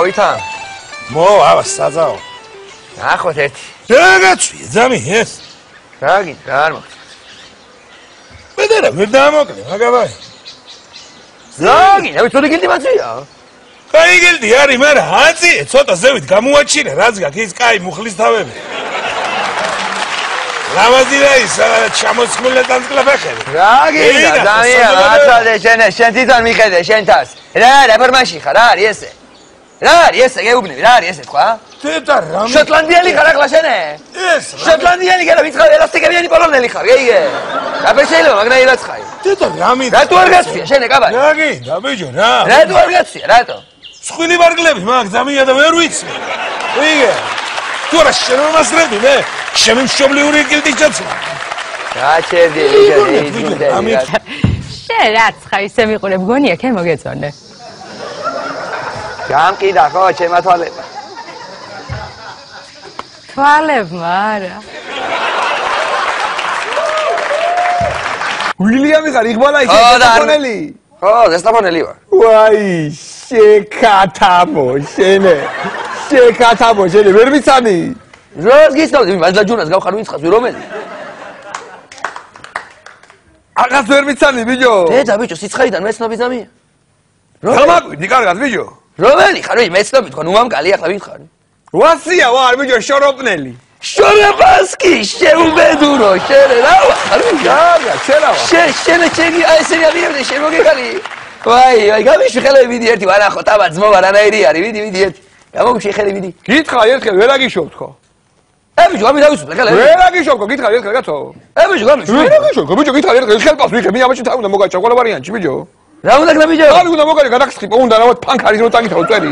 მოვითან? მოვა საზაო. ნახოთ ერთი. რაგაცვია ძამი ეს? რაგი, რა არ მოხდა? მედერა ვერ დამოკლე, მაგავაი. რაგი, რა ვიცოდი გილდი მაწვია? კაი გილდი არის, მაგრამ აწიე, ცოტა ზევით გამოაჩინე, რაც გაქვს ის კაი მუხლის თავები. ლავაზი რა ის, ჩამოსხმული ტანწკლა ფეხები. რაგი, ძალიან, აცადე შენ თვითონ მიხედე შენ თავს. რა რეფორმაში ხარ, რა არის ესე? რა არის ესე, გეუბნები, რა არის ესე თქვა? თეთა რამე. შოტლანდიელი ხარ ახლა შენე? ეს შოტლანდიელი გერა ვიცხარ ელასტიკებიანი პოლონელი ხარ, გეიგე? რა შეიძლება, მაგნაირად ხარ. თეთა რამე. რატო არ გაცვია შენ ეკაბარი? რაგი, დაბეჯო რა. რატო არ გაცვია, რატო? სხვილი ვარგლები მაგ ძამია და ვერ ვიცი. გეიგე? თუ არა შენ რომ მასრები მე, შემი მშობლიური გილდის ჯაცმა. გაჩერდი, შენ რაც ხარ ისე მიყურებ გონია, ქენ მოგეწონე. გამკიდა ხო, ჩემ თვალებმა. თვალებმა არა. ვილიამი ხარ, იღბალა ისე ტელეფონელი. ხო, ზესტაფონელი ვარ. ვაი, შეკათამო, შენე. შეკათამო, შენე, ვერ ვიცანი? რას გისწავდი, მადლა ჯუნას გავხარ ვინცხავს, რომელი? აღარ ვერ ვიცანი, ბიჭო. დედა, ბიჭო, სიცხაიდან მეცნობი ზამია. გამაკვირდი, კარგად, ბიჭო. რომელი ხარ, მეცნობი თქვა, ნუ მამკალი ახლა ვინ ხარ? ვასია ვარ, ბიჭო, შოროპნელი. შორაპასკი, შეუბედურო, შენ რა ვარ? კარგად, შენ რა ვარ? შენ ჩემი აი ესე აღიარდი, შენ მოგეხარი. ვაი, გამიშვი ხელები ვიდი ერთი, ვანახო, ტაბა ძმობა რანაირი არის, ვიდი ერთი. გამოგიშვი ხელი ვიდი. გითხრა ერთხელ ვერ აგიშობთ ხო? ბიჭო, ამი დავისვლა, ხელი. ვერ აგიშობ, გითხრა ერთხელ კაცო. ბიჭო, გამიშვი. ვერ აგიშობ, ბიჭო, გითხრა ერთხელ ხელპას ვიქე, მე ამაში თავი უნდა მოგაჭა ყველა ვარიანტი, ბიჭო. რა უნდა გნა ბიჭო? რა უნდა მოგაჭა, გადაგსხიპო, უნდა რა ფანქარი რო წაკითხავ წვერი.